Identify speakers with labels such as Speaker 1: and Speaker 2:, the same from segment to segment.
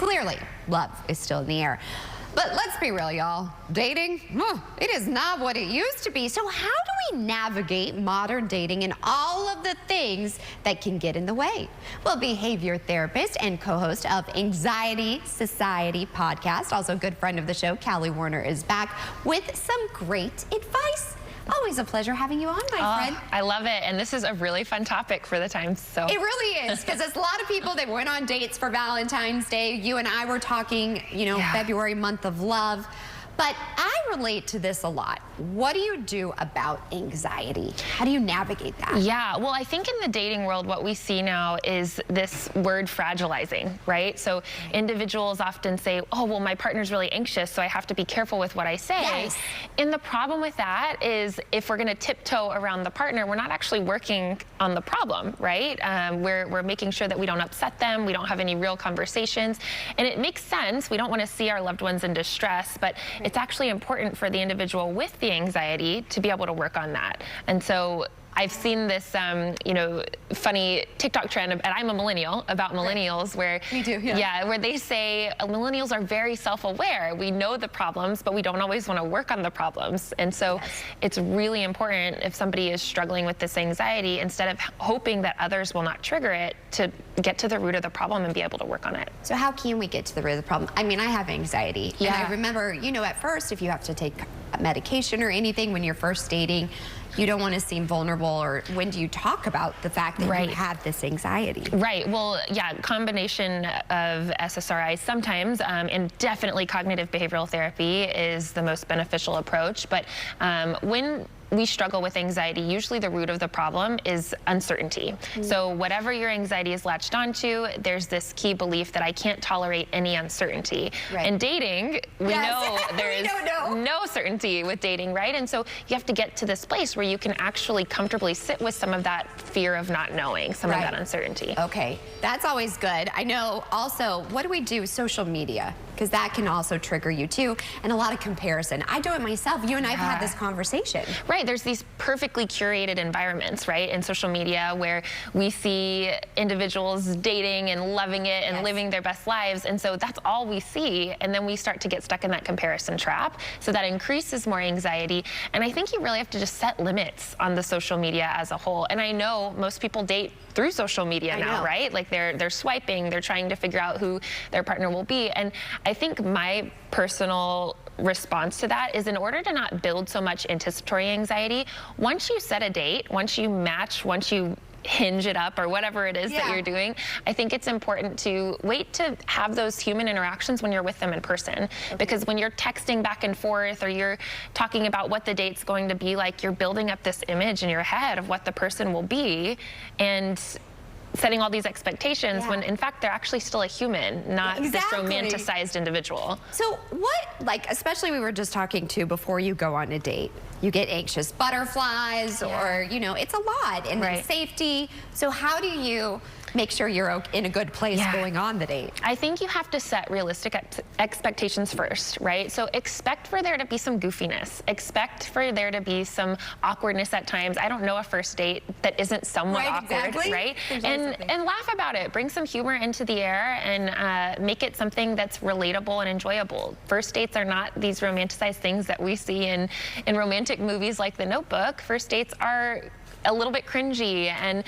Speaker 1: Clearly, love is still in the air. But let's be real, y'all. Dating, it is not what it used to be. So how do we navigate modern dating and all of the things that can get in the way? Well, behavior therapist and co-host of Anxiety Society podcast, also a good friend of the show, Callie Warner, is back with some great advice. Always a pleasure having you on, my friend.
Speaker 2: I love it, and this is a really fun topic for the Times. So
Speaker 1: it really is, because there's a lot of people that went on dates for Valentine's Day. You and I were talking, February, month of love. But I relate to this a lot. What do you do about anxiety? How do you navigate that?
Speaker 2: Yeah, well, I think in the dating world, what we see now is this word fragilizing, right? So individuals often say, oh, well, my partner's really anxious, so I have to be careful with what I say.
Speaker 1: Yes.
Speaker 2: And the problem with that is if we're gonna tiptoe around the partner, we're not actually working on the problem, right? We're making sure that we don't upset them, we don't have any real conversations. And it makes sense, we don't wanna see our loved ones in distress, but it's actually important for the individual with the anxiety to be able to work on that. And so I've seen this, funny TikTok trend, and I'm a millennial, about millennials, where
Speaker 1: Me too, yeah.
Speaker 2: where they say millennials are very self-aware. We know the problems, but we don't always want to work on the problems. And so it's really important, if somebody is struggling with this anxiety, instead of hoping that others will not trigger it, to get to the root of the problem and be able to work on it.
Speaker 1: So how can we get to the root of the problem? I mean, I have anxiety.
Speaker 2: Yeah.
Speaker 1: And I remember, at first, if you have to take medication or anything when you're first dating, you don't want to seem vulnerable, or when do you talk about the fact that you have this anxiety?
Speaker 2: Right, well, yeah, combination of SSRIs sometimes, and definitely cognitive behavioral therapy is the most beneficial approach. But when we struggle with anxiety, usually the root of the problem is uncertainty. So whatever your anxiety is latched onto, there's this key belief that I can't tolerate any uncertainty. In dating, we know there is no certainty with dating, right? And so you have to get to this place where you can actually comfortably sit with some of that fear of not knowing, some of that uncertainty.
Speaker 1: Okay, that's always good. I know also, what do we do? Social media, because that can also trigger you too, and a lot of comparison. I do it myself. You and I have had this conversation.
Speaker 2: Right, there's these perfectly curated environments, right, in social media where we see individuals dating and loving it and living their best lives, and so that's all we see, and then we start to get stuck in that comparison trap, so that increases more anxiety. And I think you really have to just set limits on the social media as a whole. And I know most people date through social media now, right? Like they're swiping, they're trying to figure out who their partner will be. And I think my personal response to that is, in order to not build so much anticipatory anxiety, once you set a date, once you match, once you hinge it up, or whatever it is that you're doing, I think it's important to wait to have those human interactions when you're with them in person. Because when you're texting back and forth, or you're talking about what the date's going to be like, you're building up this image in your head of what the person will be, and setting all these expectations when in fact they're actually still a human, not this romanticized individual.
Speaker 1: So what, especially we were just talking to before you go on a date, you get anxious butterflies, or, it's a lot, and then safety. So how do you make sure you're in a good place going on the date? I
Speaker 2: think you have to set realistic expectations first, right? So expect for there to be some goofiness. Expect for there to be some awkwardness at times. I don't know a first date that isn't somewhat awkward, right? And laugh about it. Bring some humor into the air, and make it something that's relatable and enjoyable. First dates are not these romanticized things that we see in romantic movies like The Notebook. First dates are a little bit cringy, and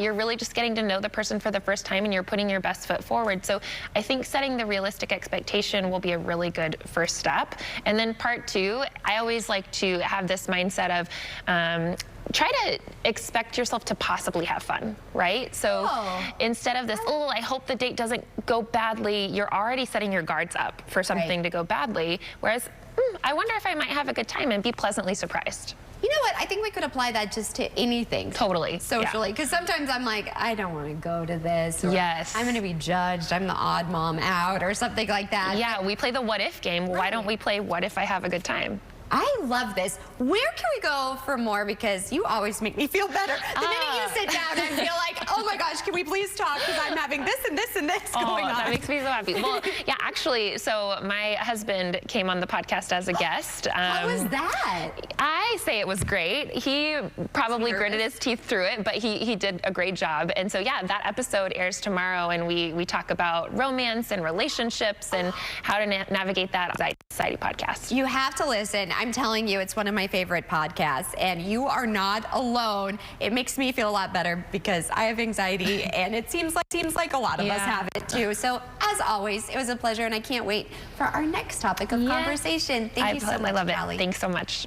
Speaker 2: you're really just getting to know the person for the first time, and you're putting your best foot forward. So I think setting the realistic expectation will be a really good first step. And then part two, I always like to have this mindset of try to expect yourself to possibly have fun, right? So instead of this, oh, I hope the date doesn't go badly, you're already setting your guards up for something to go badly. Whereas, I wonder if I might have a good time, and be pleasantly surprised.
Speaker 1: You know what? I think we could apply that just to anything.
Speaker 2: Totally.
Speaker 1: Socially. Because sometimes I'm like, I don't want to go to this. Or I'm going to be judged. I'm the odd mom out, or something like that.
Speaker 2: Yeah, we play the what if game. Why don't we play what if I have a good time?
Speaker 1: I love this. Where can we go for more? Because you always make me feel better. The minute you sit down, I feel like, oh my gosh, can we please talk? Because I'm having this and this and this going on.
Speaker 2: That makes me so happy. Well, yeah, actually, so my husband came on the podcast as a guest.
Speaker 1: How was that?
Speaker 2: I say it was great. He probably gritted his teeth through it, but he did a great job. And so, yeah, that episode airs tomorrow, and we talk about romance and relationships and how to navigate that on the Society podcast.
Speaker 1: You have to listen. I'm telling you, it's one of my favorite podcasts, and you are not alone. It makes me feel a lot better because I have anxiety, and it seems like a lot of us have it too. So, as always, it was a pleasure, and I can't wait for our next topic of conversation. Thank you so much,
Speaker 2: I love it.
Speaker 1: Callie.
Speaker 2: Thanks so much.